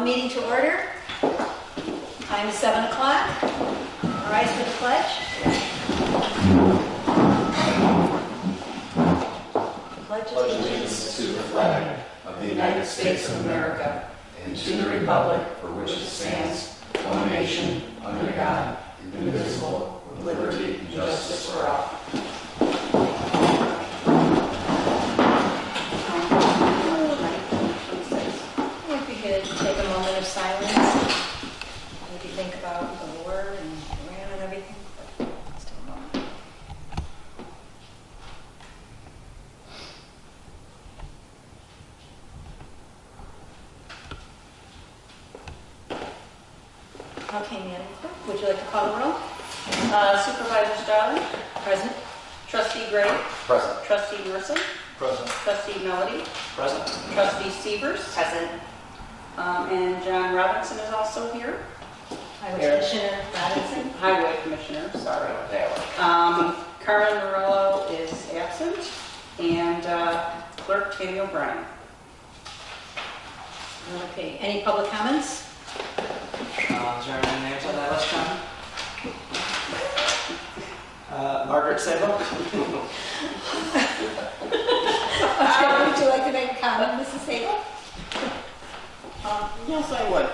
meeting to order. Time is 7 o'clock. Rise for the pledge. Pledge allegiance to the flag of the United States of America and to the republic for which it stands, one nation, under God, indivisible, with liberty and justice for all. If you could take a moment of silence, maybe think about the Lord and Iran and everything. Just take a moment. Okay, Madam Clerk, would you like to call the roll? Supervisor Stalin? Present. Trustee Gray? Present. Trustee Merson? Present. Trustee Melody? Present. Trustee Severs? Present. And John Robinson is also here. Highway Here. Commissioner Robinson. Highway Commissioner, sorry. There. Carmen Morello is absent. And Clerk Tammy O'Brien. Okay, any public comments? Is there any names on that list, John? Margaret Sabo? Would you like to make a comment, Mrs. Hagel? Yes, I would.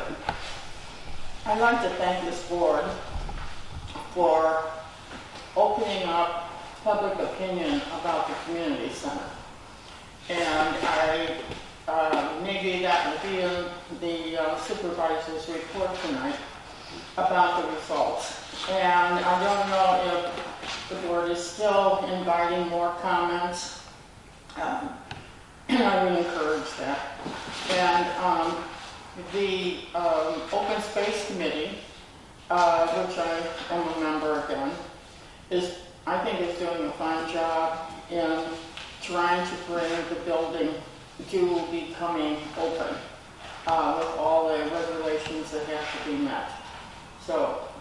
I'd like to thank this board for opening up public opinion about the community center. And I maybe that will be in the supervisor's report tonight about the results. And I don't know if the board is still inviting more comments. I would encourage that. And the Open Space Committee, which I am a member again, I think is doing a fine job in trying to bring the building to becoming open with all the regulations that have to be met. So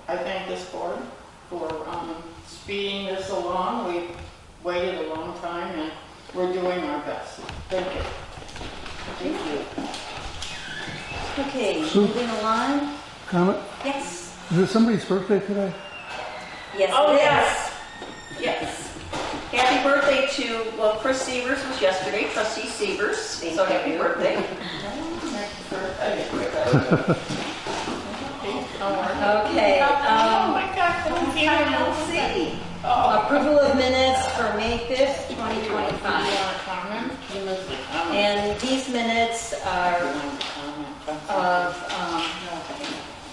I thank this board for speeding this along. We've waited a long time and we're doing our best. Thank you. Thank you. Okay, Sue? moving along. Comment? Yes. Is it somebody's birthday today? Yes, Oh, it is. yes. Yes. Happy birthday to, well, Chris Severs was yesterday, Trustee Severs. So happy birthday. Okay. Oh my God, thank you. Let's see. Approval of minutes for May 5th, 2025. Comment? You missed the comment. And these minutes are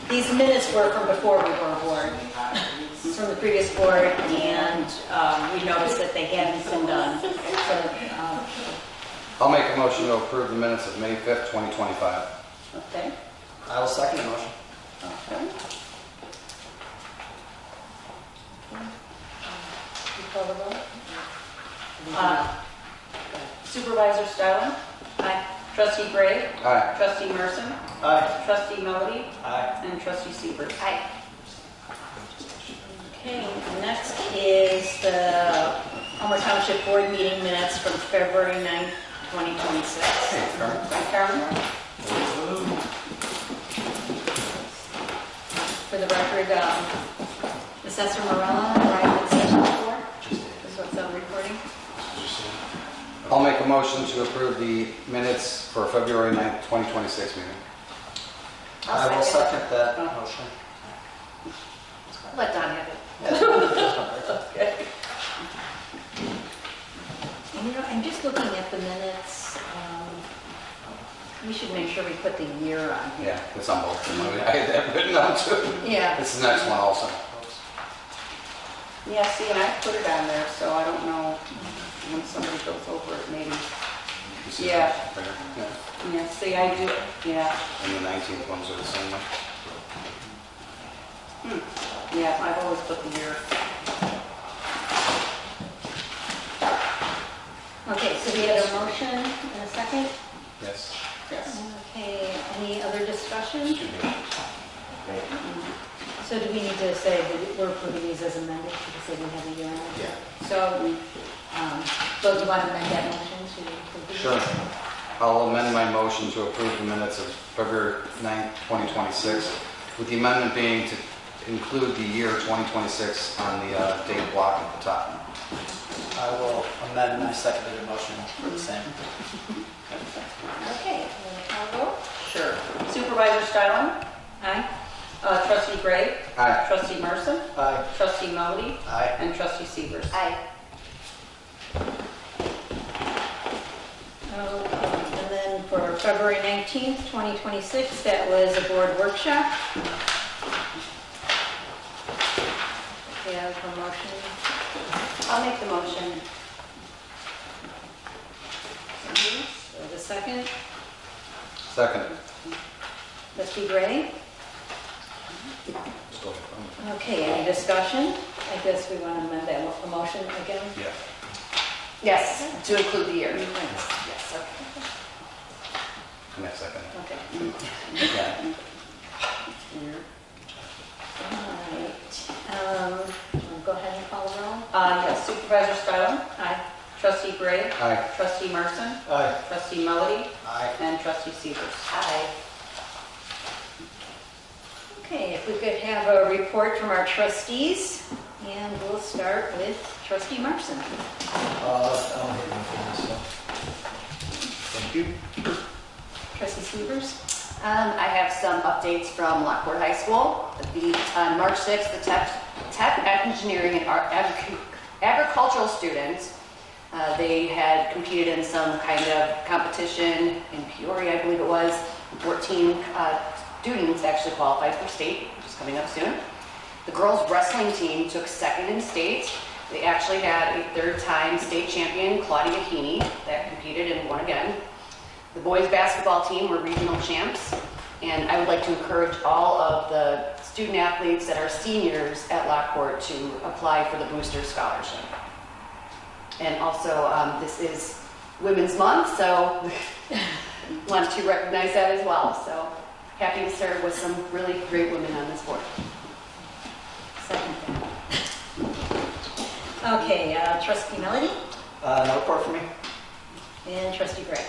these minutes were from before we were board, from the previous board, and we noticed that they hadn't been done. So, I'll make a motion to approve the minutes of May 5th, 2025. Okay. I will second the motion. Okay. you call the roll? Supervisor Stalin? Aye. Trustee Gray? Aye. Trustee Merson? Aye. Trustee Melody? Aye. And Trustee Severs? Aye. Okay, next is the Homer Township Board meeting minutes from February 9th, 2026. Hey, Karen. By Carmen? For the record, Assessor Morella arrived at session 4. This is what's on recording. I'll make a motion to approve the minutes for February 9th, 2026 meeting. I will second that motion. Let Don have it. Okay. And you know, I'm just looking at the minutes. We should make sure we put the year on here. Yeah, it's on both. I had that written down too. Yeah. This is the next one also. Yeah, see, and I put it on there, so I don't know when somebody goes over it, maybe. You see Yeah. that there? Yeah. Yeah, see, I do, yeah. And the 19th ones are the same one. Yeah, I've always put the year. Okay, so we have a motion and a second. Yes. Yes. Okay, any other discussion? So do we need to say that we're approving these as amended? Because they didn't have a year on it? Yeah. So, so do you want to amend that motion to approve these? Sure. I'll amend my motion to approve the minutes of February 9th, 2026, with the amendment being to include the year 2026 on the date block at the top. I will amend my seconded motion for the same. Okay, call vote? Sure. Supervisor Stylin? Aye. Trustee Gray? Aye. Trustee Merson? Aye. Trustee Melody? Aye. And Trustee Severs? Aye. Okay, and then for February 19th, 2026, that was a board workshop. We have a motion. I'll make the motion. So the second, Second. Trustee Gray. Okay, any discussion? I guess we want to amend that motion again. Yeah. Yes, to include the year. Yes, okay. And that second. Okay. Okay. All right. Go ahead and call the roll. Yes. Supervisor Stylin? Aye. Trustee Gray? Aye. Trustee Merson? Aye. Trustee Melody? Aye. And Trustee Severs? Aye. Okay, if we could have a report from our trustees, and we'll start with Trustee Marson. I don't have anything, so. Thank you. Trustee Severs? I have some updates from Lockport High School. On March 6th, the tech engineering and agricultural students, they had competed in some kind of competition in Peoria, I believe it was. 14 students actually qualified for state, which is coming up soon. The girls wrestling team took second in state. They actually had a third-time state champion, Claudia Heaney, that competed and won again. The boys basketball team were regional champs, and I would like to encourage all of the student athletes that are seniors at Lockport to apply for the Booster Scholarship. And also, this is Women's Month, so want to recognize that as well. So happy to serve with some really great women on this board. Second. Okay, Trustee Melody No report for me. and Trustee Gray.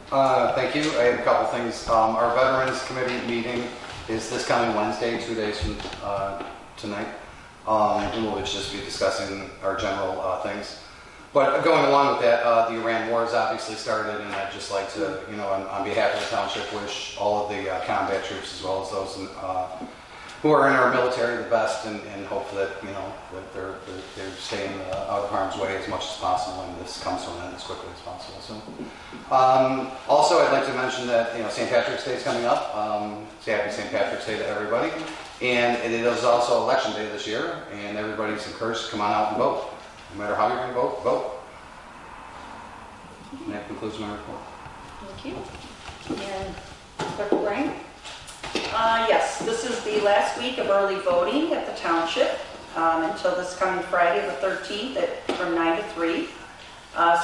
Thank you. I have a couple things. Our Veterans Committee meeting is this coming Wednesday, 2 days from tonight. And we'll just be discussing our general things. But going along with that, the Iran war has obviously started, and I'd just like to, on behalf of the township, wish all of the combat troops as well as those who are in our military the best, and hope that that they're staying out of harm's way as much as possible, and this comes to an end as quickly as possible. So, also, I'd like to mention that St. Patrick's Day is coming up. Happy St. Patrick's Day to everybody, and it is also Election Day this year, and everybody's encouraged to come on out and vote. No matter how you're going to vote, vote. And that concludes my report. Thank you. And Clerk O'Brien? Yes, this is the last week of early voting at the township until this coming Friday, the 13th, from 9 to 3.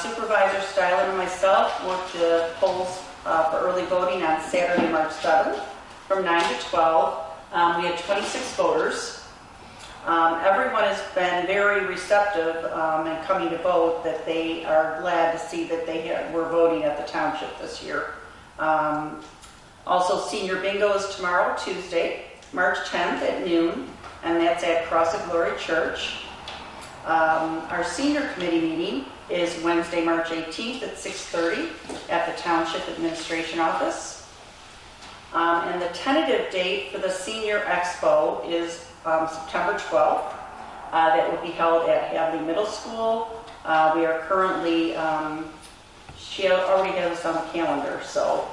Supervisor Stylin and myself worked the polls for early voting on Saturday, March 7th, from 9 to 12. We had 26 voters. Everyone has been very receptive and coming to vote, that they are glad to see that they were voting at the township this year. Also, senior bingo is tomorrow, Tuesday, March 10th at noon, and that's at Cross of Glory Church. Our senior committee meeting is Wednesday, March 18th at 6:30 at the Township Administration Office. And the tentative date for the Senior Expo is September 12th. That will be held at Hadley Middle School. We are currently, she already has us on the calendar, so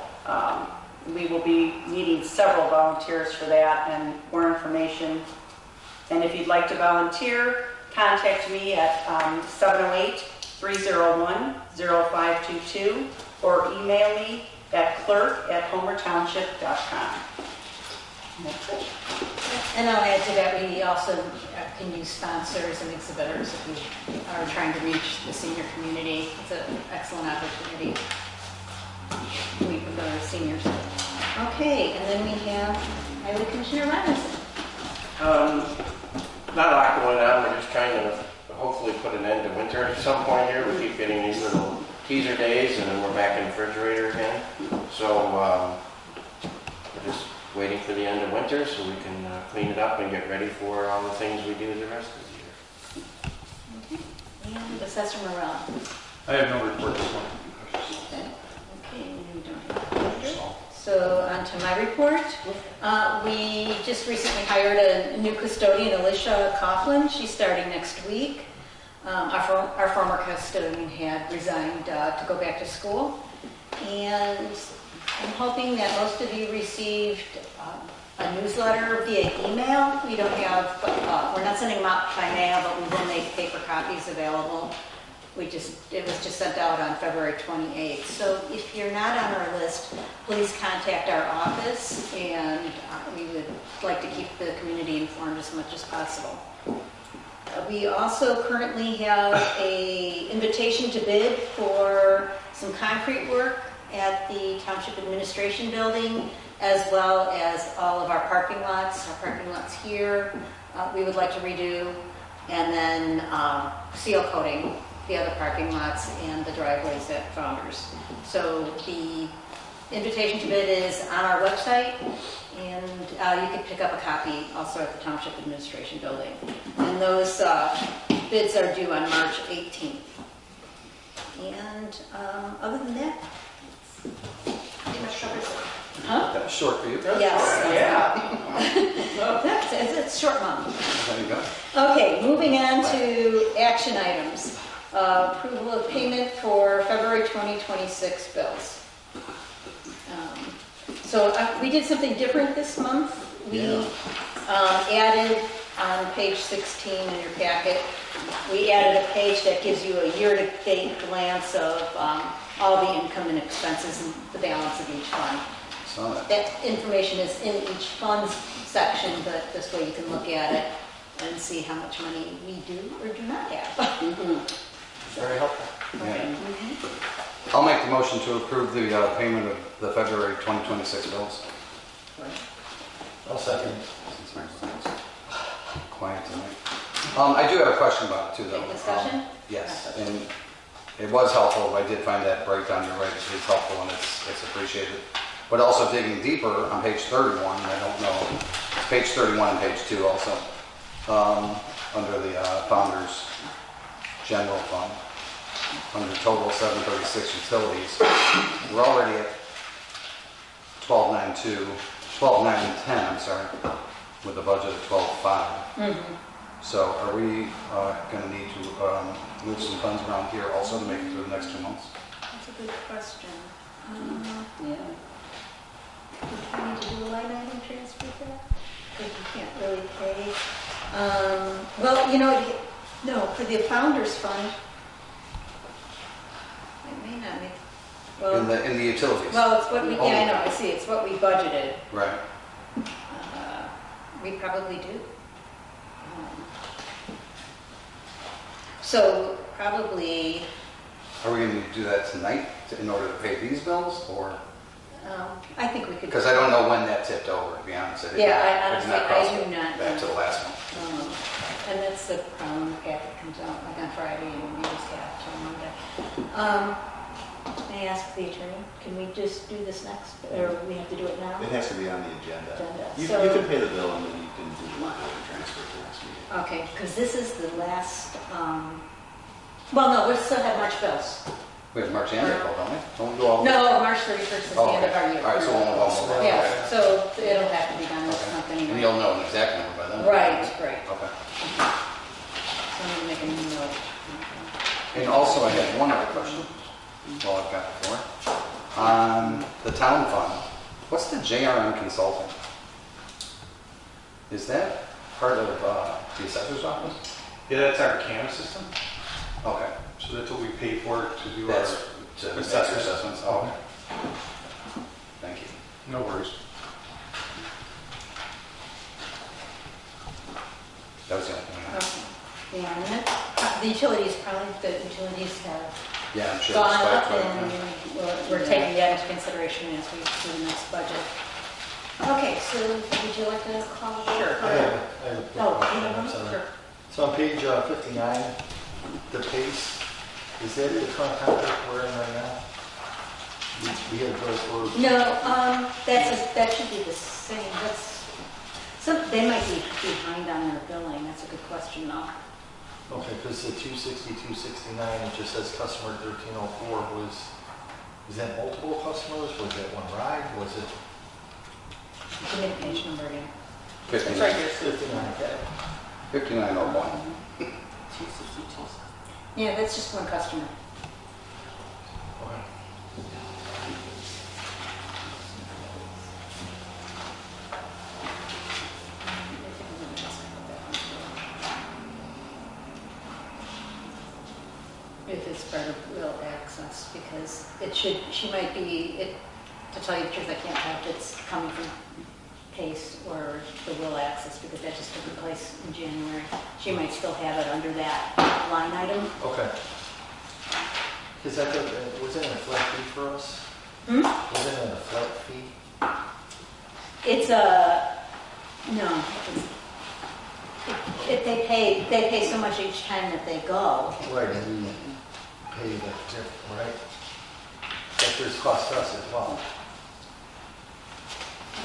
we will be needing several volunteers for that, and more information. And if you'd like to volunteer, contact me at 708-301-0522 or email me at clerk@homertownship.com. And that's it. And I'll add to that, we also can use sponsors and exhibitors if we are trying to reach the senior community. It's an excellent opportunity to meet with our seniors. Okay, and then we have Highway Commissioner Robinson. Not a lot going on. We're just trying to hopefully put an end to winter at some point here. We keep getting these little teaser days, and then we're back in the refrigerator again. So we're just waiting for the end of winter so we can clean it up and get ready for all the things we do the rest of the year. And Assessor Morel. I have no report this morning. Okay, we don't have. So on to my report. We just recently hired a new custodian, Alicia Coughlin. She's starting next week. Our former custodian had resigned to go back to school. And I'm hoping that most of you received a newsletter via email. We don't have, we're not sending them out by mail, but we will make paper copies available. It was just sent out on February 28th. So if you're not on our list, please contact our office, and we would like to keep the community informed as much as possible. We also currently have an invitation to bid for some concrete work at the Township Administration Building, as well as all of our parking lots. Our parking lots here, we would like to redo, and then seal coating the other parking lots and the driveways at Founders. So the invitation to bid is on our website, and you can pick up a copy also at the Township Administration Building. And those bids are due on March 18th. And other than that, pretty much covers it. Huh? That's short for you. Yes. It's short month. There you go. Okay, moving on to action items. Approval of payment for February 2026 bills. So we did something different this month. We added on page 16 in your packet, we added a page that gives you a year-to-date glance of all the income and expenses and the balance of each fund. Saw that. That information is in each fund's section, but this way you can look at it and see how much money we do or do not have. Very helpful. Yeah. I'll make the motion to approve the payment of the February 2026 bills. I'll second. Since Mary's quiet tonight. I do have a question about it too, though. Discussion? Yes, and it was helpful. I did find that breakdown. You're right, it's helpful and it's appreciated. But also digging deeper on page 31, I don't know, it's page 31 and page 2 also, under the Founders General Fund, under total 736 utilities. We're already at 12,910, I'm sorry, with a budget of 12,500. So are we going to need to move some funds around here also to make it through the next 2 months? That's a good question. Yeah. Do we need to do a line item transfer for that? Because you can't really pay. Well, you know, no, for the Founders Fund, it may not make, well, In the utilities? well, it's what we, yeah, I know, I see, it's what we budgeted. Right. We probably do. So probably, Are we going to do that tonight in order to pay these bills, or? I think we could. Because I don't know when that tipped over, to be honest. Yeah, It did not I cross do not back to know. the last one. And that's the problem, the packet comes out like on Friday and we just have till Monday. May I ask the attorney, can we just do this next, or we have to do it now? It has to be on the agenda. You So- can pay the bill and then you can do the line item transfer for the next meeting. Okay, because this is the last, well, no, we still have March bills. We have March and April, don't we? Don't we do all? No, March 31st is the Oh, end of our okay. year. All right, so we'll move on with that. Yeah, so it'll have to be done this month And anyway. you'll know an exact number by then? Right. Okay. So I'm going to make a new note. And also, I had one other question, while I've got the floor. On the town fund, what's the JRM consulting? Is that part of the assessor's office? Yeah, that's our CAM system. Okay. So that's what we pay for to do That's our to make assessors. assessments? Oh, okay. Thank you. No worries. That was the only thing I had. Okay. Yeah, and that, the utilities have Yeah, I'm sure. gone it's up, quite- and we're taking that into consideration as we do the next budget. Okay, so would you like to call? Sure. Oh, you have one? Sure. So on page 59, the PACE Is that the current contract we're in right now? We had those for... No, that should be the same. They might be behind on their billing. That's a good question, though. Okay, because the 260, 269, it just says customer 1304 is that multiple customers? Was that one ride? Was it? Give me the page number again. 59. It's right here. 59, okay. 5901. 262. Yeah, that's just one customer. Okay. If it's part of will access, because she might be, to tell you the truth, I can't tell if it's coming from case or the will access, because that just took place in January. She might still have it under that line item. Okay. Because I thought, was it a flat fee for us? Was it a flat fee? No. If they pay so much each time that they go. Right, and we pay the difference, right? That there's cost us as well.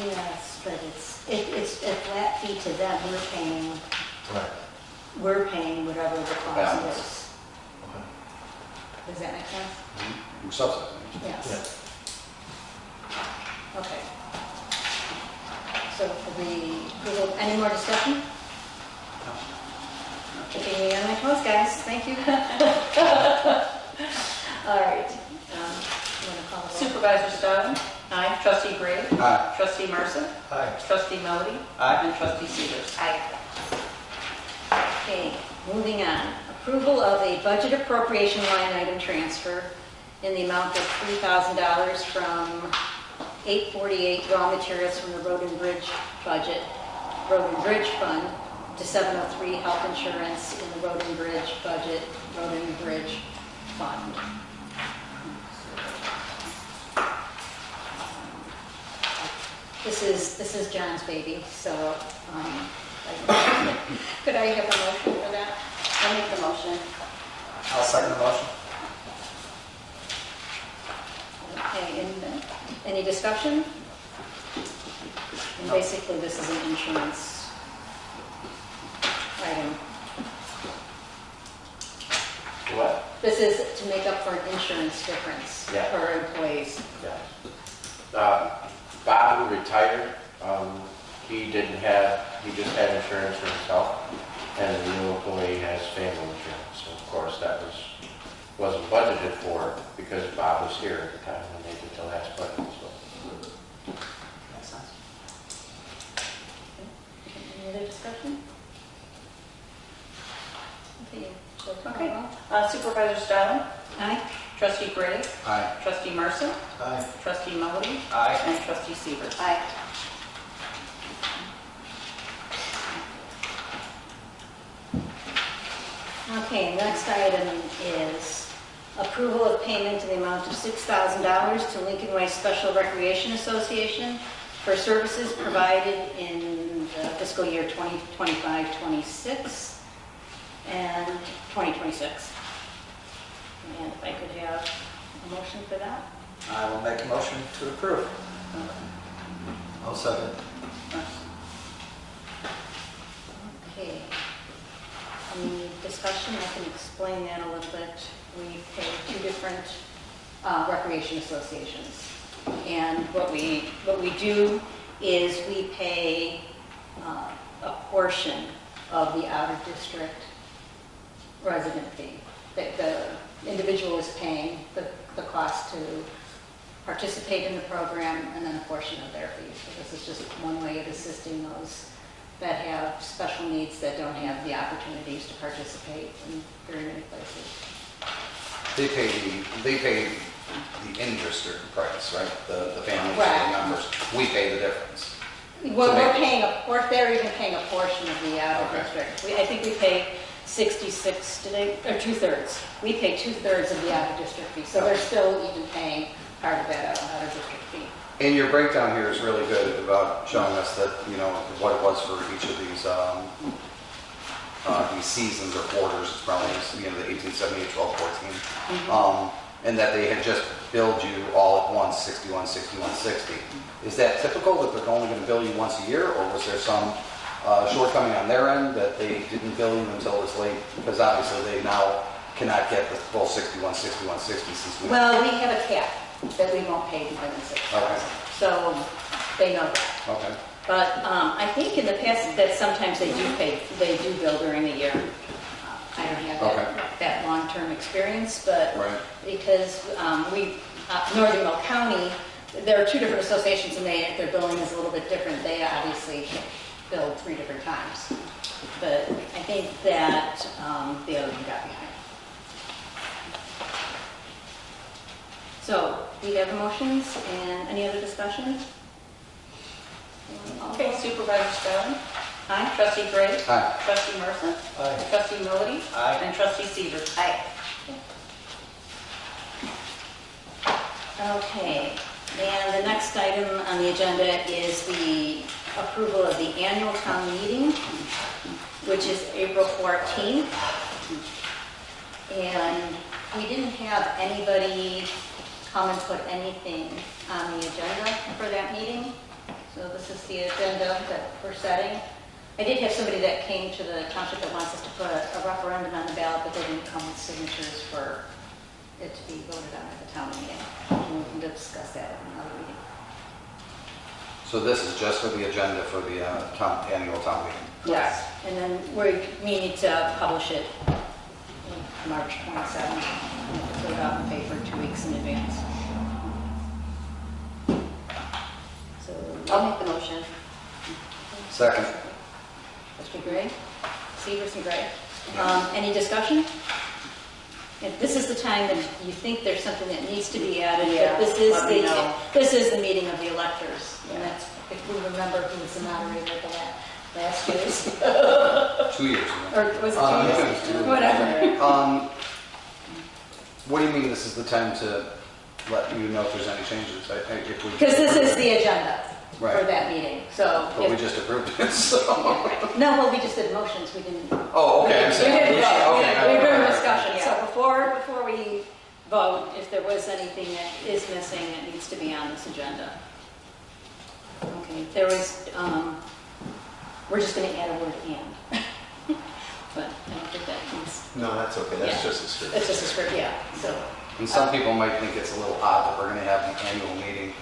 Yes, but it's a flat fee to them. Right. We're paying whatever the cost Balance. is. Okay. Does that make sense? We're subsidizing. Yes. Okay. So any more discussion? Keeping me on my toes, guys. Thank you. All right. You want to call the roll? Supervisor Stalin? Aye. Trustee Gray? Aye. Trustee Marson? Aye. Trustee Melody? Aye. And Trustee Severs? Aye. Okay, moving on. Approval of a budget appropriation line item transfer in the amount of $3,000 from 848 raw materials from the Road and Bridge budget, Road and Bridge fund, to 703 health insurance in the Road and Bridge budget, Road and Bridge fund. This is John's baby, so could I have a motion for that? I'll make the motion. I'll second the motion. Okay, and any discussion? And basically, this is an insurance item. What? This is to make up for an insurance difference Yeah. for employees. Yeah. Bob, who retired, he just had insurance for himself, and the new employee has family insurance. So of course that wasn't budgeted for because Bob was here at the time when they did the last budget. So. Makes sense. Any other discussion? Okay. Okay. Supervisor Stalin? Aye. Trustee Gray? Aye. Trustee Marson? Aye. Trustee Melody? Aye. And Trustee Severs? Aye. Okay, next item is approval of payment in the amount of $6,000 to Lincoln Way Special Recreation Association for services provided in the fiscal year 2025-26 and 2026. And if I could have a motion for that? I will make a motion to approve. I'll second. Okay. Any discussion? I can explain that a little bit. We pay two different recreation associations. And what we do is we pay a portion of the out-of-district resident fee. The individual is paying the cost to participate in the program and then a portion of their fee. So this is just one way of assisting those that have special needs that don't have the opportunities to participate in very many places. They pay the in-district price, right? The families, Right. the members. We pay the difference. Well, So they're even paying a portion of the out-of-district. I think we pay 66 today, or 2/3. We pay 2/3 of the out-of-district fee, so they're still even paying part of that out-of-district fee. And your breakdown here is really good about showing us that, what it was for each of these these seasons or quarters, it's probably, you know, the 1878, 12, 14. And that they had just billed you all at once, 61, 61, 60. Is that typical that they're only going to bill you once a year, or was there some shortcoming on their end that they didn't bill you until it's late? Because obviously they now cannot get the full 61, 61, 60 since we... Well, we have a cap that we won't pay more than 6,000. Okay. So they know that. Okay. But I think in the past that sometimes they do bill during the year. I don't have that long-term experience, but Right. because Northern Mill County, there are 2 different associations and their billing is a little bit different. They obviously bill 3 different times. But I think that the other one got behind. So, do you have motions and any other discussion? Okay, Supervisor Skellen? Aye. Trustee Gray? Aye. Trustee Merson? Aye. Trustee Melody? Aye. And Trustee Severs? Aye. Okay, and the next item on the agenda is the approval of the annual town meeting, which is April 14th. And we didn't have anybody come and put anything on the agenda for that meeting. So this is the agenda that we're setting. I did have somebody that came to the township that wants us to put a referendum on the ballot, but they didn't come with signatures for it to be voted on at the town meeting. And we can discuss that at another meeting. So this is just for the agenda for the annual town meeting? Yes. And then we need to publish it March 27th. Put it out in the paper 2 weeks in advance. So, I'll make the motion. Second. Mr. Gray, Severs and Gray. Any discussion? If this is the time that you think there's something that needs to be added, Yeah, but let me know. this is the meeting of the electors. And that's, if we remember who was the moderator at the last year's, 2 years ago. or was it 2 years? Whatever. What do you mean this is the time to let you know if there's any changes? Because this is the agenda for Right. that meeting, so. But we just approved it, so... No, well, we just did motions, we didn't. Oh, okay, I'm We saying... didn't vote, Okay, we were in okay. discussion, so before we vote, if there was anything that is missing, it needs to be on this agenda. Okay, there was, we're just gonna add a word "and." But I don't think that means, No, that's okay, that's Yeah. just a script. it's just a script, yeah, so. And some people might think it's a little odd that we're going to have the annual meeting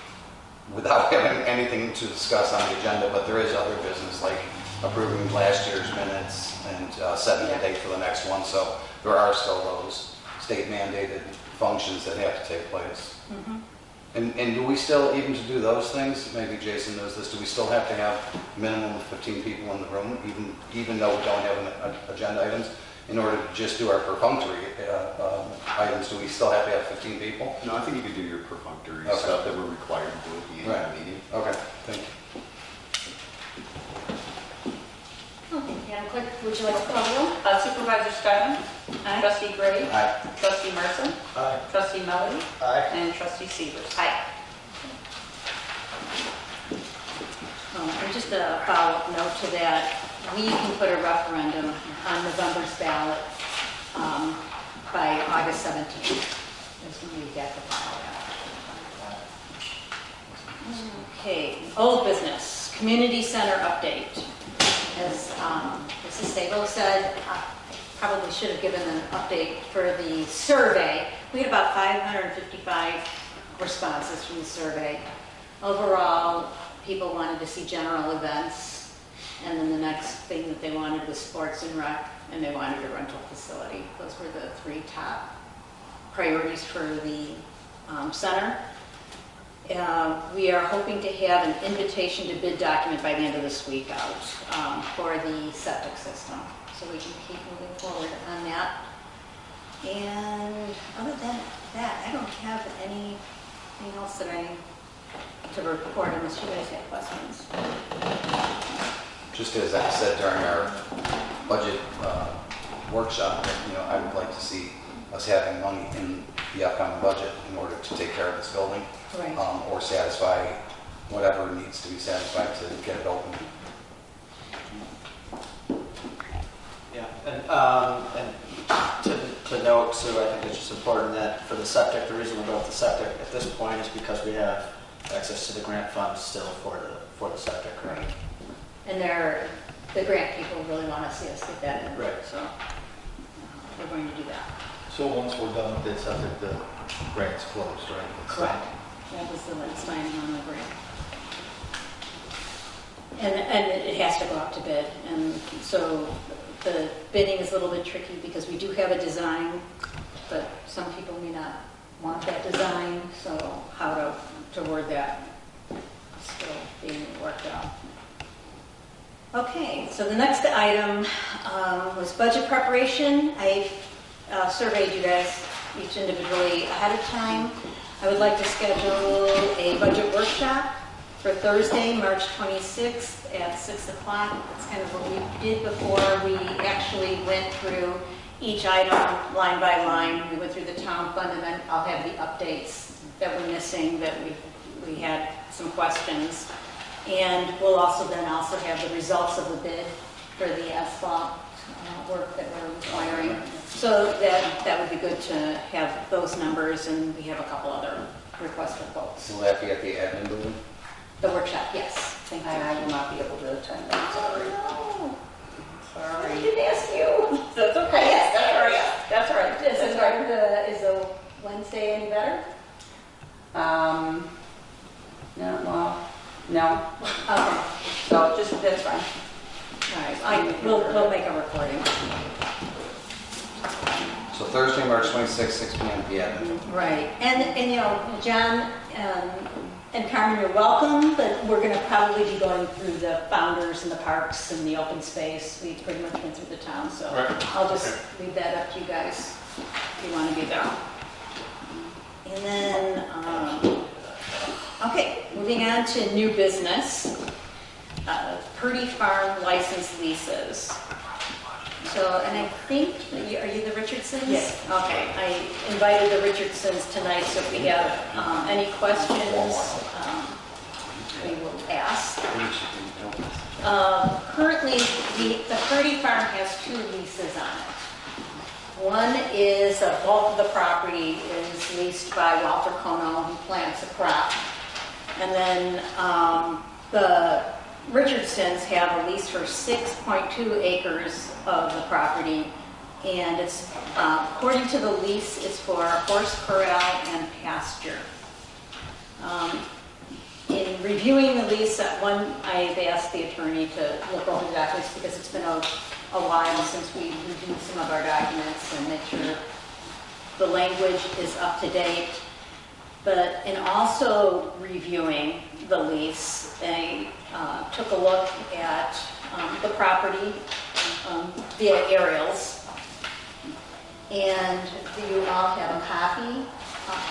without having anything to discuss on the agenda, but there is other business like approving last year's minutes and setting the date for the next one. So there are still those state mandated functions that have to take place. And do we still, even to do those things, maybe Jason knows this, do we still have to have minimum of 15 people in the room, even though we don't have agenda items? In order to just do our perfunctory items, do we still have to have 15 people? No, I think you could do your perfunctory Okay. stuff that we're required to do at the Right. annual meeting. Okay, thank you. Okay, Madam Clerk, would you like to call the roll? Supervisor Skellen? Aye. Trustee Gray? Aye. Trustee Merson? Aye. Trustee Melody? Aye. And Trustee Severs? Aye. And just a follow-up note to that, we can put a referendum on November's ballot by August 17th. That's when we get the file out. Okay, old business, community center update. As Mrs. Sabo said, I probably should have given an update for the survey. We had about 555 responses from the survey. Overall, people wanted to see general events, and then the next thing that they wanted was sports and rec, and they wanted a rental facility. Those were the 3 top priorities for the center. We are hoping to have an invitation to bid document by the end of this week out for the septic system, so we can keep moving forward on that. And other than that, I don't have anything else that I to report unless you guys have questions. Just as I said during our budget workshop, I would like to see us having money in the upcoming budget in order to take care of this building. Right. Or satisfy whatever needs to be satisfied to get it open. Yeah, And to note, Sue, I think it's just important that for the septic, the reason we're going with the septic at this point is because we have access to the grant funds still for the septic, right? And the grant people really want to see us get that in. Right. So we're going to do that. So once we're done with this, I think the grant's closed, right? It's done. Correct. That was the last signing on the grant. And it has to go out to bid. And so the bidding is a little bit tricky because we do have a design, but some people may not want that design. So how to word that is still being worked out. Okay, so the next item was budget preparation. I surveyed you guys each individually ahead of time. I would like to schedule a budget workshop for Thursday, March 26th at 6 o'clock. That's kind of what we did before. We actually went through each item line by line. We went through the town fund, and then I'll have the updates that we're missing, that we had some questions. And we'll also have the results of the bid for the asphalt work that we're requiring. So that would be good to have those numbers, and we have a couple other requests for quotes. Will that be at the admin building? The workshop, yes. Thank you. I will not be able to attend that, sorry. Oh, Sorry. I didn't ask you. That's okay. Yes, That's all right. That's all right. Is a Wednesday any better? No, well, no. Okay. So just, that's fine. All right. We'll make a recording. So Thursday, March 26th, 6 p.m. at the admin. Right. And you know, John and Carmen, you're welcome, but we're going to probably be going through the founders and the parks and the open space. We pretty much went through the town, so Right. I'll just leave that up to you guys if you want to be there. And then, okay, moving on to new business. Purdy Farm license leases. So, and I think, are you the Richardsons? Yes. Okay, I invited the Richardsons tonight, so if we have any questions, we will ask. Currently, the Purdy Farm has 2 leases on it. One is a bulk of the property is leased by Walter Kono, who plants a crop. And then the Richardsons have a lease for 6.2 acres of the property, and it's according to the lease, it's for horse corral and pasture. In reviewing the lease, I've asked the attorney to look over the documents because it's been a while since we reviewed some of our documents and make sure the language is up to date. But in also reviewing the lease, they took a look at the property via aerials. And you all have a copy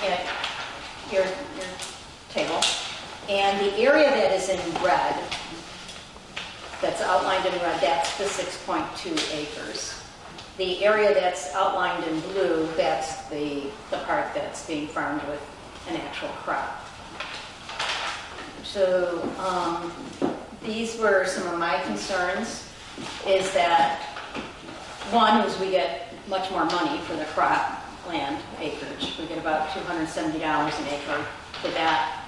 at your table. And the area that is in red, that's outlined in red, that's the 6.2 acres. The area that's outlined in blue, that's the part that's being farmed with an actual crop. So these were some of my concerns, is that one is we get much more money for the crop land acreage. We get about $270 an acre for that.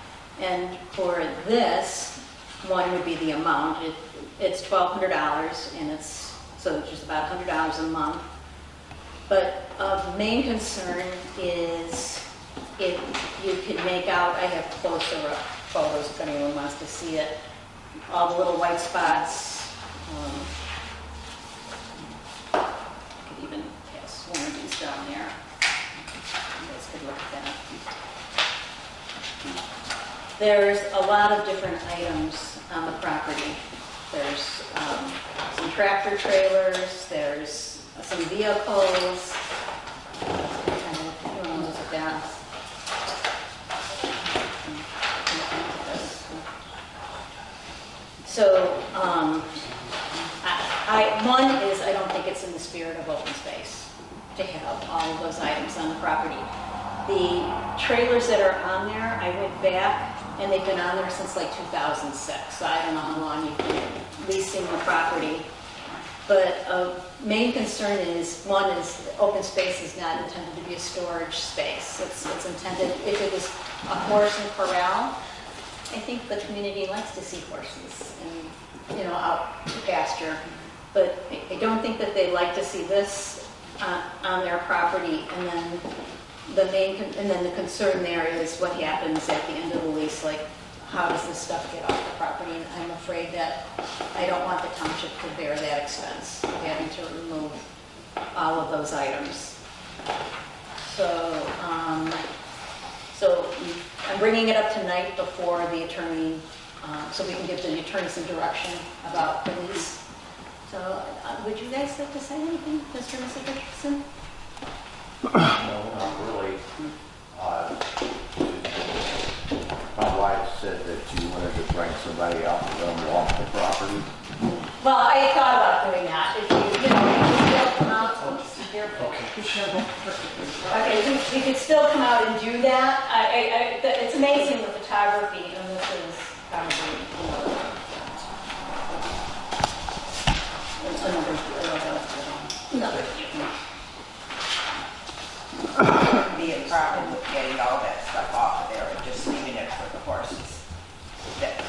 And for this, one would be the amount. It's $1,200, and it's just about $100 a month. But of main concern is if you could make out, I have closer up photos if anyone wants to see it, all the little white spots. I could even pass one of these down there. You guys could look at that. There's a lot of different items on the property. There's some tractor trailers, there's some vehicles. You want to look at that? So, one is I don't think it's in the spirit of open space to have all of those items on the property. The trailers that are on there, I went back, and they've been on there since like 2006. So I don't know how long you've been leasing the property. But main concern is, one is open space is not intended to be a storage space. It's intended, if it was a horse and corral, I think the community likes to see horses and, out to pasture. But I don't think that they like to see this on their property. And then the concern there is what happens at the end of the lease, like how does this stuff get off the property? And I'm afraid that I don't want the township to bear that expense of having to remove all of those items. So I'm bringing it up tonight before the attorney, so we can give the attorney some direction about the lease. So would you guys like to say anything, Mr. and Mrs. Richardson? No, not really. My wife said that you wanted to bring somebody out and let them walk the property. Well, I thought about doing that. If you still come out, okay, we could still come out and do that. It's amazing the photography, and this is probably another Be a problem with getting all that stuff off of there and just leaving it for the horses. That's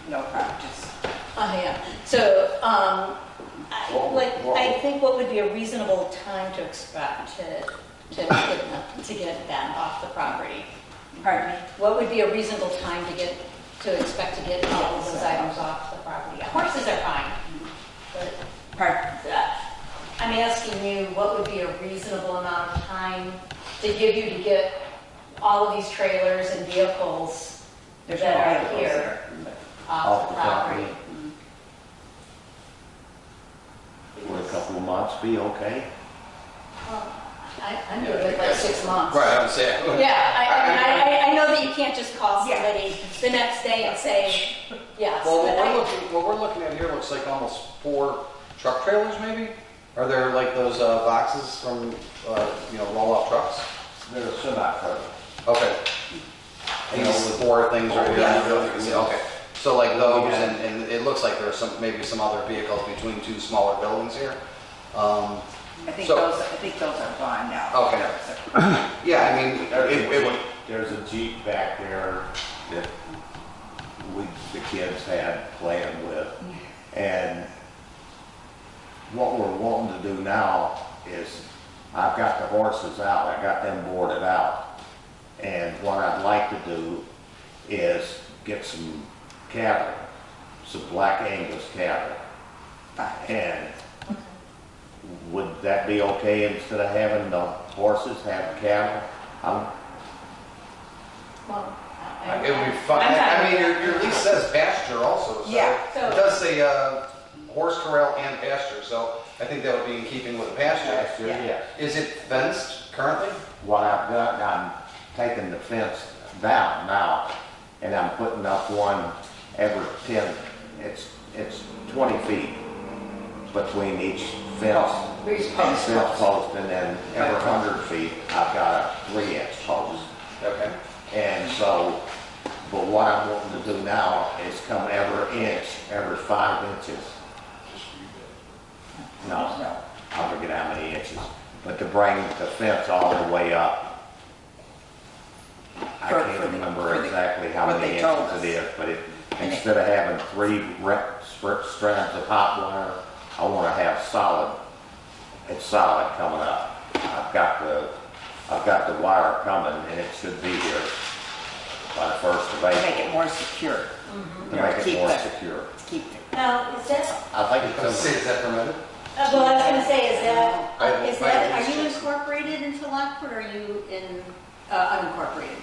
no problem, just. Yeah. So, I think what would be a reasonable time to expect to get them off the property? Pardon me? What would be a reasonable time to expect to get all of those items off the property? Horses are fine, but Pardon? I'm asking you, what would be a reasonable amount of time to give you to get all of these trailers and vehicles There's that no are vehicles here there. off the property? Would a couple of months be okay? Well, I'm good with like 6 months. Right, I would say. Yeah, I know that you can't just call somebody the next day and say, yes. Well, but what we're looking at here looks like almost 4 truck trailers, maybe? Are there like those boxes from, roll-off trucks? They're a semi-trailer. Okay. These 4 things right here. Okay. So like those, and it looks like there's maybe some other vehicles between 2 smaller buildings here. I think those are gone now. Okay. Yeah, I mean, it would. There's a Jeep back there that the kids had playing with. And what we're wanting to do now is, I've got the horses out, I got them boarded out. And what I'd like to do is get some cattle, some Black Angus cattle. And would that be okay instead of having the horses have cattle? Well, It would be fun. I mean, your lease says pasture also. So Yeah. it does say horse corral and pasture. So I think that would be in keeping with the pasture. Pasture, yes. Is it fenced currently? What I've done, I'm taking the fence down now, and I'm putting up one every 10, it's 20 feet between each fence. Fence post, and then every 100 feet, I've got a 3-inch post. Okay. And so, but what I'm wanting to do now is come every inch, every 5 inches. No, I forget how many inches, but to bring the fence all the way up. I can't remember exactly how many inches it is, but instead of having 3 strands of hot wire, I want to have it's solid coming up. I've got the wire coming, and it should be here by the 1st of To April. make it more secure. To make it more secure. Keep it. now, is that, I think it's Is that permitted? well, I was going to say, are you Jason. incorporated into Lockport, or are you unincorporated?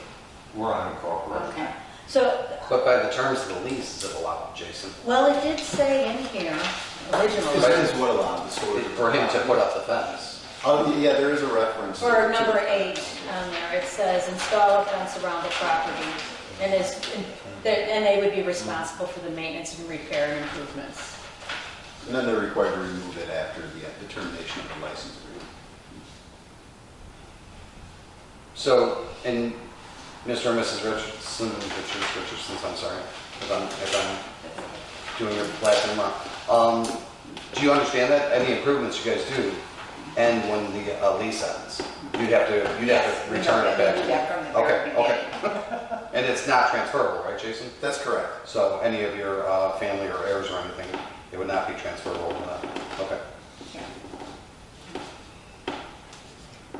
We're unincorporated. Okay. So, But by the terms of the lease, is it allowed, Jason? well, it did say in here originally, That is what allowed the storage. For him to put up the fence. Oh, yeah, there is a reference. for to- number 8 on there, it says install a fence around the property, and they would be responsible for the maintenance and repair and improvements. And then they're required to remove it after the termination of the license agreement. So, and Mr. and Mrs. Richardson, I'm sorry, if I'm doing your last name wrong. Do you understand that? Any improvements you guys do end when the lease ends? You'd have to return it back. Yeah, from the very Okay, beginning. okay. And it's not transferable, right, Jason? That's correct. So any of your family or heirs or anything, it would not be transferable to that? Okay.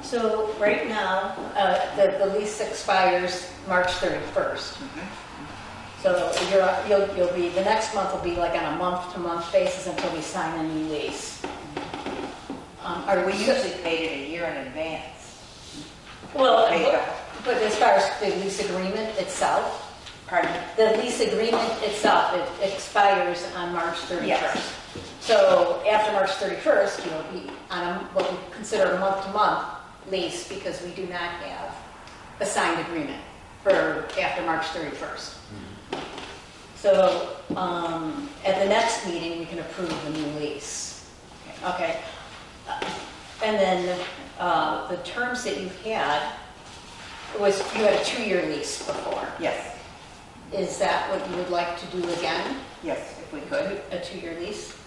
So right now, the lease expires March 31st. So you'll be, the next month will be like on a month-to-month basis until we sign a new lease. We usually paid it a year in advance. Well, Paid the- but as far as the lease agreement itself, Pardon? the lease agreement itself, it expires on March 31st. Yes. So after March 31st, you'll be on what we consider a month-to-month lease because we do not have a signed agreement for after March 31st. So at the next meeting, we can approve the new lease. Okay. And then the terms that you've had was you had a 2-year lease before. Yes, Is that what you would like to do again? yes, if we could. A 2-year lease?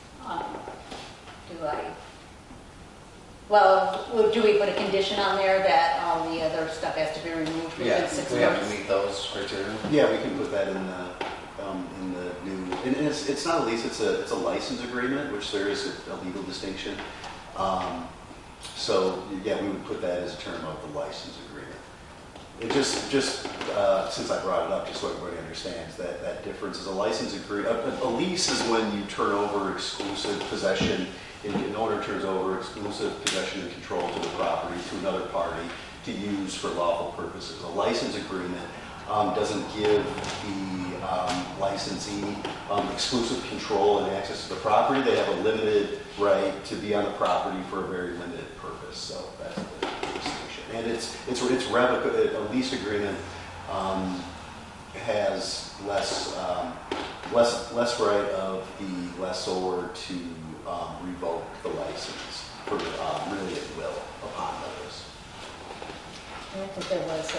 Well, do we put a condition on there that all the other stuff has to be removed within 6 we have to months? meet those criteria. Yeah, we can put that in the new, and it's not a lease, it's a license agreement, which there is a legal distinction. So, yeah, we would put that as a term of the license agreement. It just since I brought it up, just so everybody understands that difference is a license agreement. A lease is when you turn over exclusive possession, an owner turns over exclusive possession and control to the property to another party to use for lawful purposes. A license agreement doesn't give the licensee exclusive control and access to the property. They have a limited right to be on the property for a very limited purpose. So that's the distinction. And it's revoca. A lease agreement has less right of the lessor to revoke the license for really at will upon notice. I think there was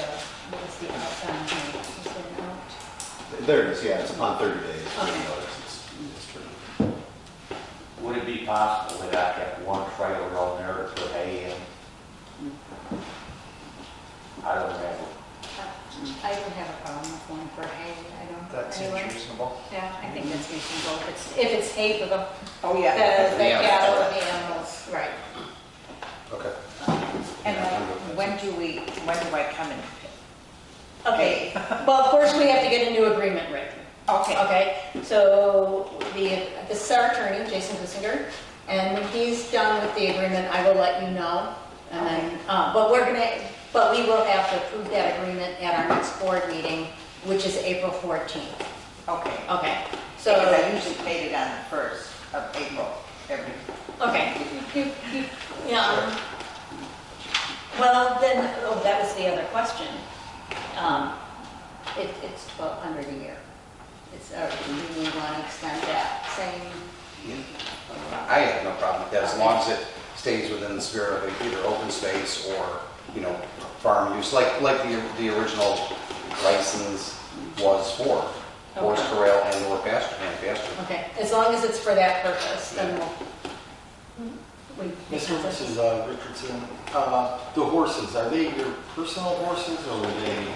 what was the outbound date? Was there an out? There it is, yeah, it's upon 30 days for Okay. notice. It's true. Would it be possible to not have one trailer on there to put hay in? I don't know. I don't have a problem with one for hay. I don't. That seems Anyone? reasonable. Yeah, I think that's reasonable. If it's hay for the Oh, yeah. the cattle and the animals, right? Okay. And when do I come and? Okay. Well, of course, we have to get a new agreement written. Okay. Okay, so this is our attorney, Jason Kissinger, and when he's done with the agreement, I will let you know. And then, but we will have to approve that agreement at our next board meeting, which is April 14th. Okay. Okay, So so, I usually paid it on the 1st of April every. okay, yeah. Well, then, that was the other question. It's $1,200 a year. Do we want to extend that same? I have no problem with that, as long as it stays within the spirit of either open space or, farm use, like the original license was for horse Okay. corral and or pasture. Okay, as long as it's for that purpose, then Mrs. Richardson, the horses, are they your personal horses or are they?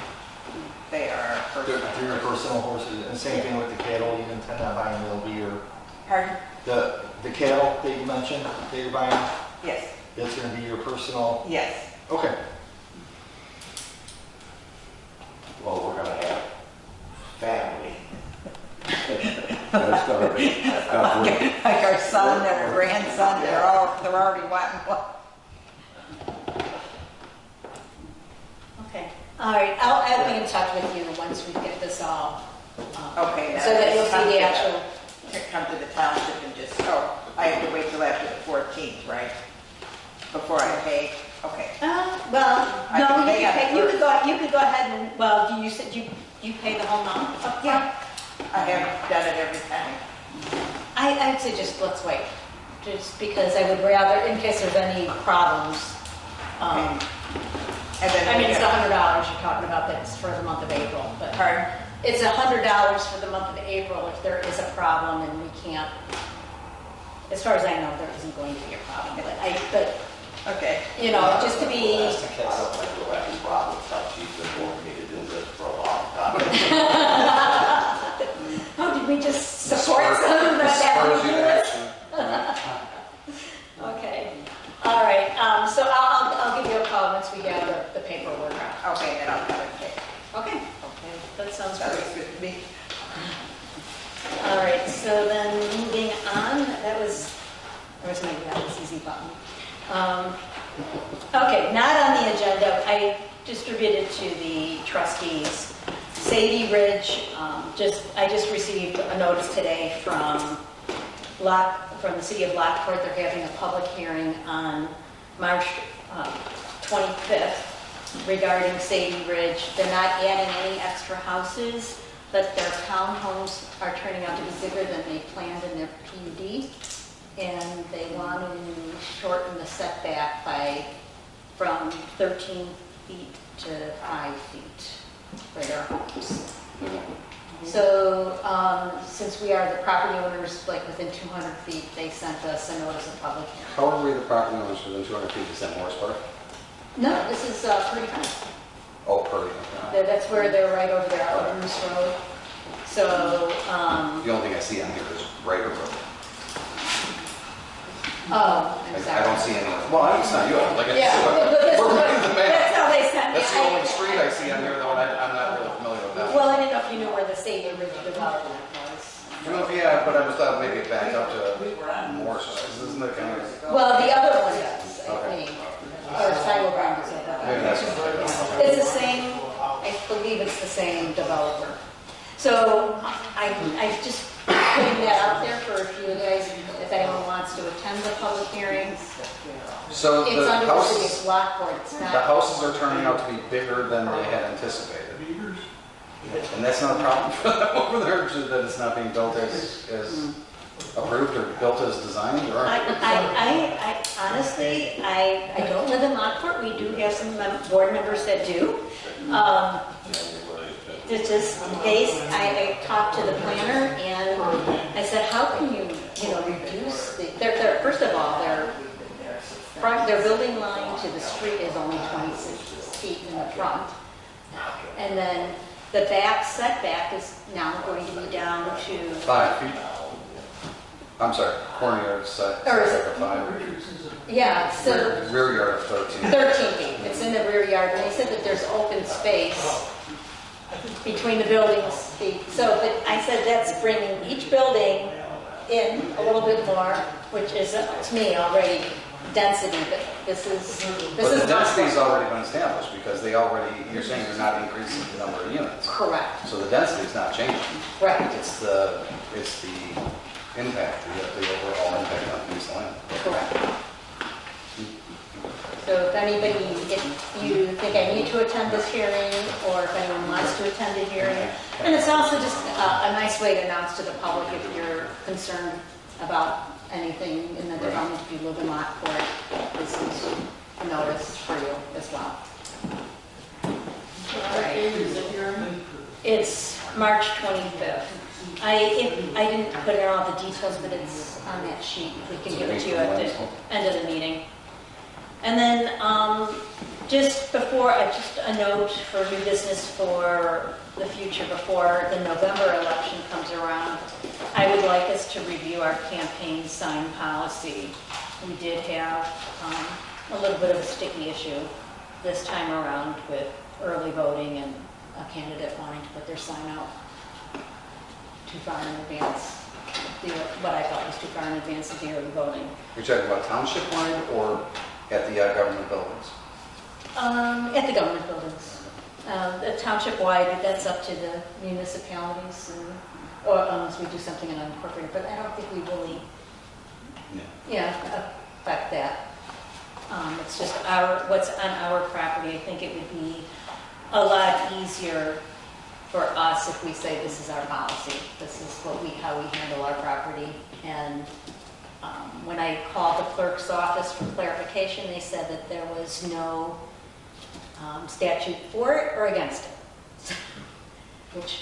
They are. They're your personal horses, and same thing with the cattle, you intend on buying, they'll be your, Pardon? the cattle that you mentioned, that you're buying, Yes. that's gonna be your personal, Yes. okay. Well, we're gonna have family. That's gonna be tough week. Like our son and our grandson, they're already wanting one. Okay, all right, I'll be in touch with you once we get this all, Okay. so that you'll see the actual, To come to the township and just, I have to wait till after the 14th, right? Before I pay, okay. well, I no, can pay on you the could go ahead and, well, you said you pay the whole amount upfront? Yeah. I haven't done it every time. I'd say just, let's wait, just because I would rather, in case there's any problems. And then I mean, it's $100 you're talking about, that's for the month of April, but. Pardon? It's $100 for the month of April if there is a problem and we can't as far as I know, there isn't going to be a problem, but, Okay. you know, just to be, I don't think we'll have any problems. She's been wanting me to do this for a long time. oh, did we just support some of Spurs you to that? action. Okay, all right, so I'll give you a call once we get the paperwork out. Okay, then I'll have it. Okay, that sounds That great. looks good to me. All right, so then moving on, that was easy button. Okay, not on the agenda, I distributed to the trustees. Sadie Ridge, I just received a notice today from the city of Lockport. They're having a public hearing on March 25th regarding Sadie Ridge. They're not adding any extra houses, but their townhomes are turning out to be bigger than they planned in their PUD. And they want to shorten the setback from 13 feet to 5 feet for their homes. So since we are the property owners, like within 200 feet, they sent us a notice of public hearing. How are we the property owners within 200 feet? Is that Morris Park? No, this is Purdy Farm. Oh, Purdy. Okay. That's where they're right over there on Bruce Road. So, The only thing I see on here is Ryder Road. oh, I'm I sorry. don't see any. Well, it's not you. Like Yeah, we're reading the map. that's how they sent me. That's the only street I see on here, though, and I'm not really familiar with that. Well, I didn't know if you knew where the Sadie Ridge development was. Well, yeah, but I was thought maybe it backed up to Morris, isn't it kind of? Well, the other one does, I Okay. think. Or Silo Brown is over Maybe there. that's what It's the same, I believe it's the same developer. So I just putting that out there for a few guys, if anyone wants to attend the public hearings. So It's the under the city houses, of Lockport, it's the not. houses are turning out to be bigger than they had anticipated. And that's not a problem for them over there, that it's not being built as approved or built as designed, or? I honestly, I don't live in Lockport. We do have some board members that do. It's just, I talked to the planner and I said, how can you reduce first of all, their building line to the street is only 26 feet in the front. And then the back setback is now going to be down to 5 feet. I'm sorry, corner yard side, Or is setback it- of 5. yeah, so Rear yard of 13. 13 feet. It's in the rear yard, and they said that there's open space between the buildings. So, but I said that's bringing each building in a little bit more, which is, to me, already density, but this is But the not- density's already been established, because you're saying they're not increasing the number of units. Correct, So the density's not changing. right, It's the impact, the overall impact on the piece of land. correct. So if anybody, if you think I need to attend this hearing, or if anyone wants to attend the hearing, and it's also just a nice way to announce to the public if you're concerned about anything in the development, if you live in Lockport, this is a notice for you as well. What date is the hearing? It's March 25th. I didn't put in all the details, but it's on that sheet. We can give it to you at the end of the meeting. And then just a note for new business for the future before the November election comes around. I would like us to review our campaign sign policy. We did have a little bit of a sticky issue this time around with early voting and a candidate wanting to put their sign out too far in advance, what I thought was too far in advance of the early voting. You're talking about township-wide or at the government buildings? At the government buildings. The township-wide, that's up to the municipalities, or unless we do something in unincorporated, but I don't think we really, affect that. It's just what's on our property. I think it would be a lot easier for us if we say this is our policy. This is how we handle our property. And when I called the clerk's office for clarification, they said that there was no statute for it or against it. Which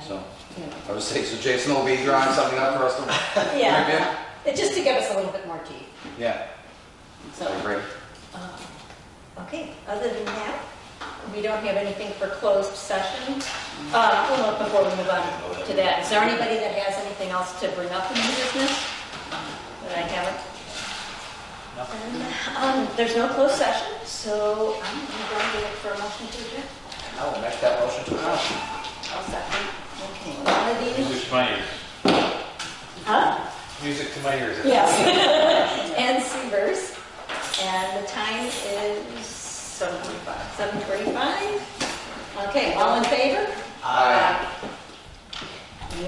So, You know. I would say, so Jason will be drawing something up for us to review? Yeah, just to give us a little bit more teeth. Yeah, So, that'd be great. okay, other than that, we don't have anything for closed session. Well, before we move on to that, is there anybody that has anything else to bring up in the business that I haven't? There's no closed session, so I'm going to look for a motion to adjourn. I will make that motion to adjourn. I'll second. Okay, Melody? Music to my ears. Huh? Music to my ears. Yes. And Severs. And the time is 7:45. 7:45? Okay, all in favor? Aye.